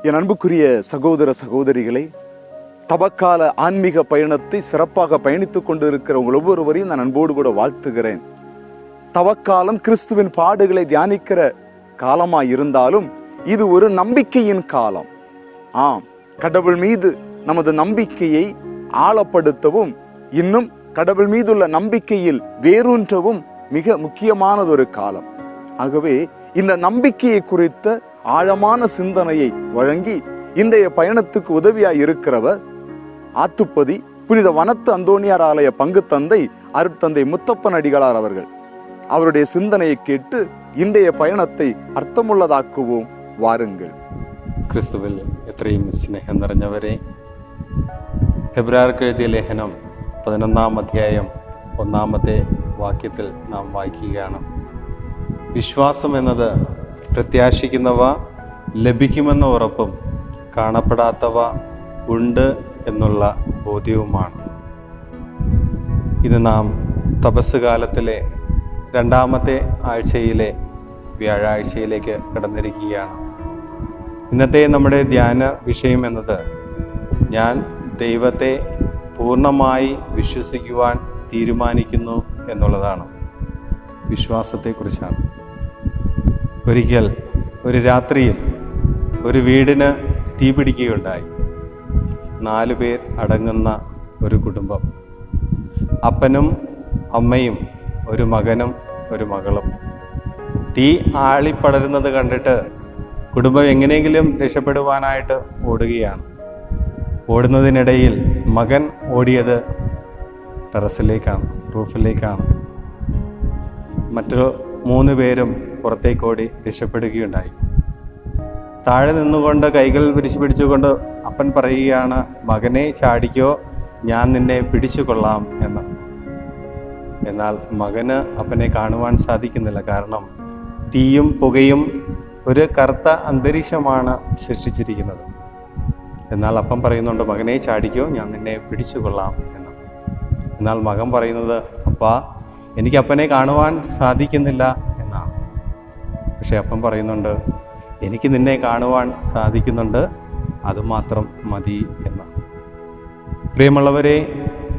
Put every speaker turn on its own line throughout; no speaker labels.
என் அன்புக்குரிய சகோதர சகோதரிகளை, தவக்கால ஆன்மீக பயணத்தை சிறப்பாக பயணித்துக் கொண்டிருக்கிற உங்கள் ஒவ்வொருவரையும் நான் அன்போடு கூட வாழ்த்துகிறேன். தவக்காலம் கிறிஸ்துவின் பாடுகளை தியானிக்கிற காலமாய் இருந்தாலும் இது ஒரு நம்பிக்கையின் காலம். ஆம், கடவுள் மீது நமது நம்பிக்கையை ஆழப்படுத்தவும் இன்னும் கடவுள் மீதுள்ள நம்பிக்கையில் வேரூன்றவும் மிக முக்கியமானதொரு காலம். ஆகவே இந்த நம்பிக்கையை குறித்த ஆழமான சிந்தனையை வழங்கி இன்றைய பயணத்துக்கு உதவியாய் இருக்கிறவர் ஆத்துப்பதி புனித வனத்து அந்தோணியார் ஆலய பங்கு தந்தை அருட்தந்தை முத்தப்பன் அடிகளார் அவர்கள். அவருடைய சிந்தனையை கேட்டு இன்றைய பயணத்தை അർത്ഥമുള്ളതാക്കുவோம். വാരുங்கள்.
ക്രിസ്തുവിൽ എത്രയും സ്നേഹം നിറഞ്ഞവരെ, ഹെബ്രായർക്ക് എഴുതിയ ലേഖനം 11-ാം അധ്യായം 1-ാമത്തെ വാക്യത്തിൽ നാം വായിക്കുകയാണ്. വിശ്വാസം എന്നത് പ്രത്യാശിക്കുന്നവ ലഭിക്കുമെന്ന ഉറപ്പും കാണപ്പെടാത്തവ ഉണ്ട് എന്നുള്ള ബോധ്യവുമാണ്. ഇത് നാം തപസ് കാലത്തിലെ 2-ാമത്തെ ആഴ്ചയിലെ വ്യാഴാഴ്ചയിലേക്ക് കടന്നിരിക്കുകയാണ്. ഇന്നത്തെ നമ്മുടെ ധ്യാന വിഷയം എന്നത് ഞാൻ ദൈവത്തെ പൂർണ്ണമായി വിശ്വസിക്കുവാൻ തീരുമാനിക്കുന്നു എന്നുള്ളതാണ്. വിശ്വാസത്തെക്കുറിച്ചാണ്. ഒരിക്കൽ ഒരു രാത്രിയിൽ ഒരു വീടിന് തീപിടിക്കുകയുണ്ടായി. 4 പേർ അടങ്ങുന്ന ഒരു കുടുംബം. അപ്പനും അമ്മയും ഒരു മകനും ഒരു മകളും. തീ ആളിപ്പടരുന്നത് കണ്ടിട്ട് കുടുംബം എങ്ങനെയെങ്കിലും രക്ഷപ്പെടുവാനായിട്ട് ഓടുകയാണ്. ഓടുന്നതിനിടയിൽ മകൻ ഓടിയത് ടെറസിലേക്കാണ്, റൂഫിലേക്കാണ്. മറ്റു 3 പേരും പുറത്തേക്കോടി രക്ഷപ്പെടുകയുണ്ടായി. താഴെ നിന്നുകൊണ്ട് കൈകൾ വിരിച്ചു പിടിച്ചുകൊണ്ട് അപ്പൻ പറയുകയാണ്, മകനെ ചാടിക്കോ, ഞാൻ നിന്നെ പിടിച്ചു കൊള്ളാം എന്ന്. എന്നാൽ മകന് അപ്പനെ കാണുവാൻ സാധിക്കുന്നില്ല. കാരണം തീയും പുകയും ഒരു കറുത്ത അന്തരീക്ഷമാണ് സൃഷ്ടിച്ചിരിക്കുന്നത്. എന്നാൽ അപ്പൻ പറയുന്നുണ്ട്, മകനെ ചാടിക്കോ, ഞാൻ നിന്നെ പിടിച്ചു കൊള്ളാം എന്ന്. എന്നാൽ മകൻ പറയുന്നത്, അപ്പാ എനിക്ക് അപ്പനെ കാണുവാൻ സാധിക്കുന്നില്ല എന്നാണ്. പക്ഷെ അപ്പൻ പറയുന്നുണ്ട്, എനിക്ക് നിന്നെ കാണുവാൻ സാധിക്കുന്നുണ്ട്, അതുമാത്രം മതി എന്ന്. പ്രിയമുള്ളവരെ,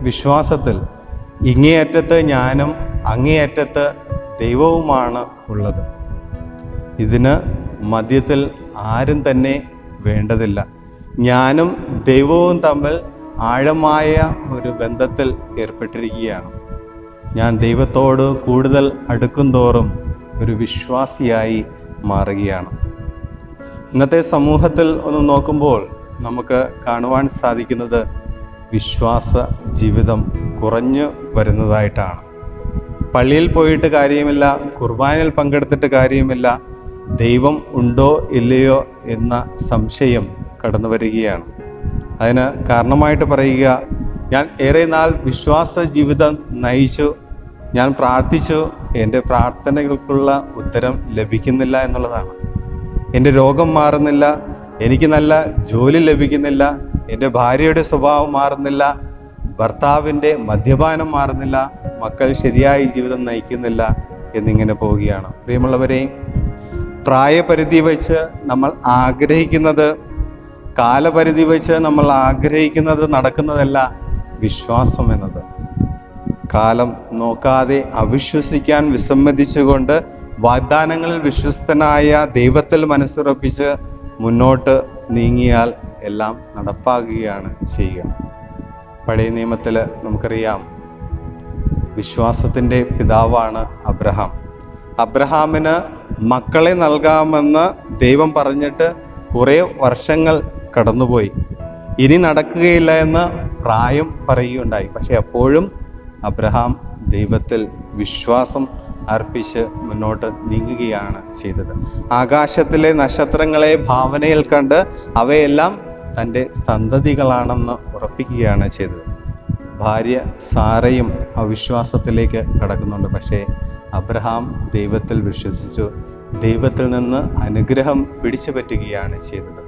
വിശ്വാസത്തിൽ ഇങ്ങേയറ്റത്ത് ഞാനും അങ്ങേയറ്റത്ത് ദൈവവുമാണ് ഉള്ളത്. ഇതിന് മധ്യത്തിൽ ആരും തന്നെ വേണ്ടതില്ല. ഞാനും ദൈവവും തമ്മിൽ ആഴമായ ഒരു ബന്ധത്തിൽ ഏർപ്പെട്ടിരിക്കുകയാണ്. ഞാൻ ദൈവത്തോട് കൂടുതൽ അടുക്കും തോറും ഒരു വിശ്വാസിയായി മാറുകയാണ്. ഇന്നത്തെ സമൂഹത്തിൽ ഒന്ന് നോക്കുമ്പോൾ നമുക്ക് കാണുവാൻ സാധിക്കുന്നത് വിശ്വാസ ജീവിതം കുറഞ്ഞു വരുന്നതായിട്ടാണ്. പള്ളിയിൽ പോയിട്ട് കാര്യമില്ല, കുർബാനയിൽ പങ്കെടുത്തിട്ട് കാര്യമില്ല, ദൈവം ഉണ്ടോ ഇല്ലയോ എന്ന സംശയം കടന്നു വരികയാണ്. അതിന് കാരണമായിട്ട് പറയുക, ഞാൻ ഏറെ നാൾ വിശ്വാസ ജീവിതം നയിച്ചു, ഞാൻ പ്രാർത്ഥിച്ചു, എൻ്റെ പ്രാർത്ഥനകൾക്കുള്ള ഉത്തരം ലഭിക്കുന്നില്ല എന്നുള്ളതാണ്. എൻ്റെ രോഗം മാറുന്നില്ല, എനിക്ക് നല്ല ജോലി ലഭിക്കുന്നില്ല, എൻ്റെ ഭാര്യയുടെ സ്വഭാവം മാറുന്നില്ല, ഭർത്താവിൻ്റെ മദ്യപാനം മാറുന്നില്ല, മക്കൾ ശരിയായ ജീവിതം നയിക്കുന്നില്ല എന്നിങ്ങനെ പോവുകയാണ്. പ്രിയമുള്ളവരെ, പ്രായപരിധി വെച്ച് നമ്മൾ ആഗ്രഹിക്കുന്നത്, കാലപരിധി വെച്ച് നമ്മൾ ആഗ്രഹിക്കുന്നത് നടക്കുന്നതല്ല വിശ്വാസം എന്നത്. കാലം നോക്കാതെ അവിശ്വസിക്കാൻ വിസമ്മതിച്ചുകൊണ്ട് വാഗ്ദാനങ്ങളിൽ വിശ്വസ്തനായ ദൈവത്തിൽ മനസ്സുറപ്പിച്ച് മുന്നോട്ട് നീങ്ങിയാൽ എല്ലാം നടപ്പാകുകയാണ് ചെയ്യുക. പഴയ നിയമത്തിൽ നമുക്കറിയാം, വിശ്വാസത്തിൻ്റെ പിതാവാണ് അബ്രഹാം. അബ്രഹാമിന് മക്കളെ നൽകാമെന്ന് ദൈവം പറഞ്ഞിട്ട് കുറേ വർഷങ്ങൾ കടന്നുപോയി. ഇനി നടക്കുകയില്ല എന്ന് പ്രായം പറയുകയുണ്ടായി. പക്ഷെ അപ്പോഴും അബ്രഹാം ദൈവത്തിൽ വിശ്വാസം അർപ്പിച്ച് മുന്നോട്ട് നീങ്ങുകയാണ് ചെയ്തത്. ആകാശത്തിലെ നക്ഷത്രങ്ങളെ ഭാവനയിൽ കണ്ട് അവയെല്ലാം തൻ്റെ സന്തതികളാണെന്ന് ഉറപ്പിക്കുകയാണ് ചെയ്തത്. ഭാര്യ സാറയും അവിശ്വാസത്തിലേക്ക് കടക്കുന്നുണ്ട്. പക്ഷേ അബ്രഹാം ദൈവത്തിൽ വിശ്വസിച്ചു, ദൈവത്തിൽ നിന്ന് അനുഗ്രഹം പിടിച്ചു പറ്റുകയാണ് ചെയ്തത്.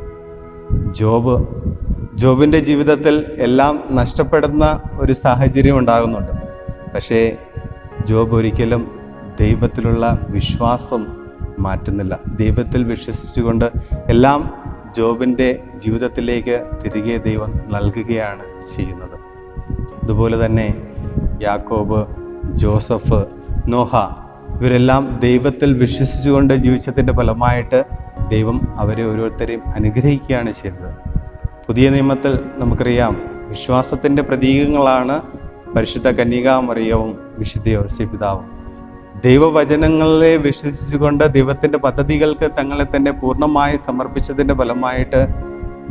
ജോബിൻ്റെ ജീവിതത്തിൽ എല്ലാം നഷ്ടപ്പെടുന്ന ഒരു സാഹചര്യം ഉണ്ടാകുന്നുണ്ട്. പക്ഷേ ജോബ് ഒരിക്കലും ദൈവത്തിലുള്ള വിശ്വാസം മാറ്റുന്നില്ല. ദൈവത്തിൽ വിശ്വസിച്ചുകൊണ്ട് എല്ലാം ജോബിൻ്റെ ജീവിതത്തിലേക്ക് തിരികെ ദൈവം നൽകുകയാണ് ചെയ്യുന്നത്. അതുപോലെ തന്നെ യാക്കോബ്, ജോസഫ്, നോഹ ഇവരെല്ലാം ദൈവത്തിൽ വിശ്വസിച്ചുകൊണ്ട് ജീവിച്ചതിൻ്റെ ഫലമായിട്ട് ദൈവം അവരെ ഓരോരുത്തരെയും അനുഗ്രഹിക്കുകയാണ് ചെയ്തത്. പുതിയ നിയമത്തിൽ നമുക്കറിയാം വിശ്വാസത്തിൻ്റെ പ്രതീകങ്ങളാണ് പരിശുദ്ധ കന്യകാമറിയവും വിശുദ്ധ യോസേപ്പ് പിതാവും. ദൈവവചനങ്ങളെ വിശ്വസിച്ചുകൊണ്ട് ദൈവത്തിൻ്റെ പദ്ധതികൾക്ക് തങ്ങളെ തന്നെ പൂർണ്ണമായി സമർപ്പിച്ചതിൻ്റെ ഫലമായിട്ട്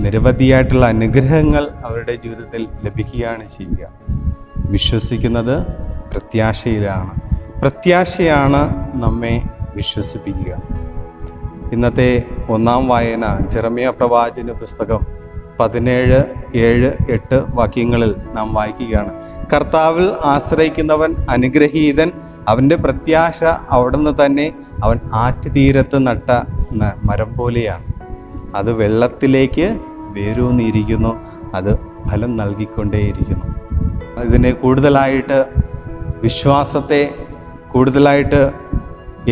നിരവധിയായിട്ടുള്ള അനുഗ്രഹങ്ങൾ അവരുടെ ജീവിതത്തിൽ ലഭിക്കുകയാണ് ചെയ്യുക. വിശ്വസിക്കുന്നത് പ്രത്യാശയിലാണ്. പ്രത്യാശയാണ് നമ്മെ വിശ്വസിപ്പിക്കുക. ഇന്നത്തെ ഒന്നാം വായന ജെറമ്യാ പ്രവാചന പുസ്തകം 17:7-8 വാക്യങ്ങളിൽ നാം വായിക്കുകയാണ്. കർത്താവിൽ ആശ്രയിക്കുന്നവൻ അനുഗ്രഹീതൻ, അവൻ്റെ പ്രത്യാശ അവിടുന്ന് തന്നെ. അവൻ ആറ്റുതീരത്ത് നട്ട മരം പോലെയാണ്. അത് വെള്ളത്തിലേക്ക് വേരൂന്നിയിരിക്കുന്നു, അത് ഫലം നൽകിക്കൊണ്ടേയിരിക്കുന്നു. ഇതിനെ കൂടുതലായിട്ട് വിശ്വാസത്തെ കൂടുതലായിട്ട്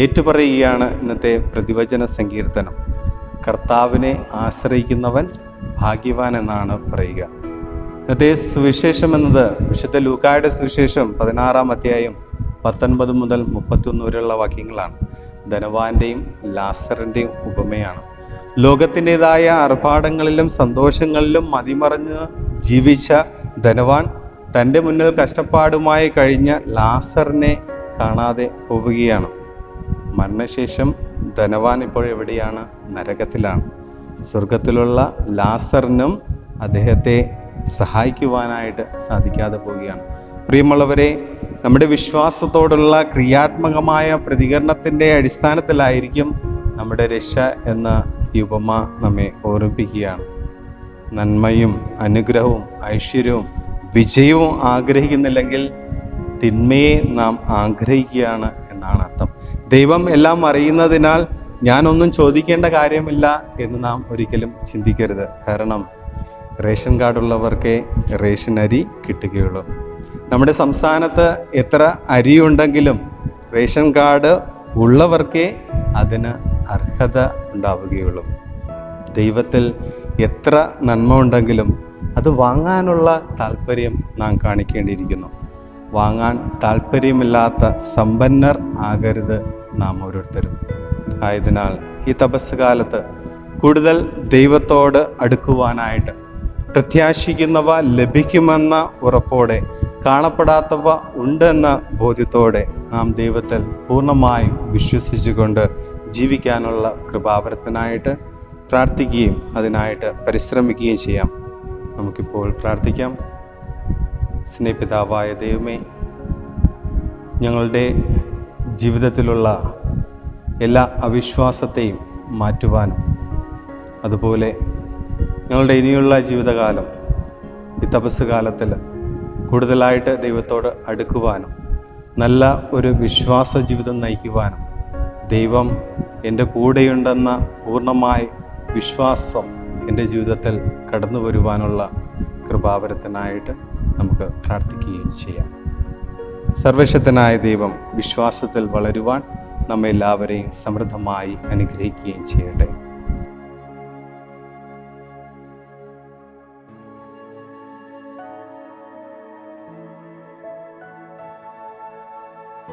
ഏറ്റുപറയുകയാണ് ഇന്നത്തെ പ്രതിവചന സങ്കീർത്തനം. കർത്താവിനെ ആശ്രയിക്കുന്നവൻ ഭാഗ്യവാൻ എന്നാണ് പറയുക. ഇന്നത്തെ സുവിശേഷം എന്നത് വിശുദ്ധ ലൂക്കായുടെ സുവിശേഷം 16-ാം അധ്യായം 19 മുതൽ 31 വരെയുള്ള വാക്യങ്ങളാണ്. ധനവാന്റെയും ലാസറിൻ്റെയും ഉപമയാണ്. ലോകത്തിൻ്റെതായ ആർഭാടങ്ങളിലും സന്തോഷങ്ങളിലും മതിമറഞ്ഞ് ജീവിച്ച ധനവാൻ തൻ്റെ മുന്നിൽ കഷ്ടപ്പാടുമായി കഴിഞ്ഞ ലാസറിനെ കാണാതെ പോവുകയാണ്. മരണശേഷം ധനവാൻ ഇപ്പോൾ എവിടെയാണ്? നരകത്തിലാണ്. സ്വർഗത്തിലുള്ള ലാസറിനും അദ്ദേഹത്തെ സഹായിക്കുവാനായിട്ട് സാധിക്കാതെ പോവുകയാണ്. പ്രിയമുള്ളവരെ, നമ്മുടെ വിശ്വാസത്തോടുള്ള ക്രിയാത്മകമായ പ്രതികരണത്തിൻ്റെ അടിസ്ഥാനത്തിലായിരിക്കും നമ്മുടെ രക്ഷ എന്ന ഈ ഉപമ നമ്മെ ഓർമ്മിപ്പിക്കുകയാണ്. നന്മയും അനുഗ്രഹവും ഐശ്വര്യവും വിജയവും ആഗ്രഹിക്കുന്നില്ലെങ്കിൽ തിന്മയെ നാം ആഗ്രഹിക്കുകയാണ് എന്നാണ് അർത്ഥം. ദൈവം എല്ലാം അറിയുന്നതിനാൽ ഞാനൊന്നും ചോദിക്കേണ്ട കാര്യമില്ല എന്ന് നാം ഒരിക്കലും ചിന്തിക്കരുത്. കാരണം റേഷൻ കാർഡുള്ളവർക്കേ റേഷൻ അരി കിട്ടുകയുള്ളൂ. നമ്മുടെ സംസ്ഥാനത്ത് എത്ര അരിയുണ്ടെങ്കിലും റേഷൻ കാർഡ് ഉള്ളവർക്കേ അതിന് അർഹത ഉണ്ടാവുകയുള്ളൂ. ദൈവത്തിൽ എത്ര നന്മ ഉണ്ടെങ്കിലും അത് വാങ്ങാനുള്ള താല്പര്യം നാം കാണിക്കേണ്ടിയിരിക്കുന്നു. വാങ്ങാൻ താല്പര്യമില്ലാത്ത സമ്പന്നർ ആകരുത് നാം ഓരോരുത്തരും. ആയതിനാൽ ഈ തപസ് കാലത്ത് കൂടുതൽ ദൈവത്തോട് അടുക്കുവാനായിട്ട്, പ്രത്യാശിക്കുന്നവ ലഭിക്കുമെന്ന ഉറപ്പോടെ, കാണപ്പെടാത്തവ ഉണ്ടെന്ന ബോധ്യത്തോടെ നാം ദൈവത്തിൽ പൂർണ്ണമായും വിശ്വസിച്ചുകൊണ്ട് ജീവിക്കാനുള്ള കൃപാവരത്തിനായിട്ട് പ്രാർത്ഥിക്കുകയും അതിനായിട്ട് പരിശ്രമിക്കുകയും ചെയ്യാം. നമുക്കിപ്പോൾ പ്രാർത്ഥിക്കാം. സ്നേഹപിതാവായ ദൈവമേ, ഞങ്ങളുടെ ജീവിതത്തിലുള്ള എല്ലാ അവിശ്വാസത്തെയും മാറ്റുവാനും അതുപോലെ ഞങ്ങളുടെ ഇനിയുള്ള ജീവിതകാലം ഈ തപസ് കാലത്തിൽ കൂടുതലായിട്ട് ദൈവത്തോട് അടുക്കുവാനും നല്ല ഒരു വിശ്വാസ ജീവിതം നയിക്കുവാനും ദൈവം എൻ്റെ കൂടെയുണ്ടെന്ന പൂർണ്ണമായ വിശ്വാസം എൻ്റെ ജീവിതത്തിൽ കടന്നു വരുവാനുള്ള കൃപാവരത്തിനായിട്ട് നമുക്ക് പ്രാർത്ഥിക്കുകയും ചെയ്യാം. സർവശക്തനായ ദൈവം വിശ്വാസത്തിൽ വളരുവാൻ നമ്മെല്ലാവരെയും സമൃദ്ധമായി അനുഗ്രഹിക്കുകയും ചെയ്യട്ടെ.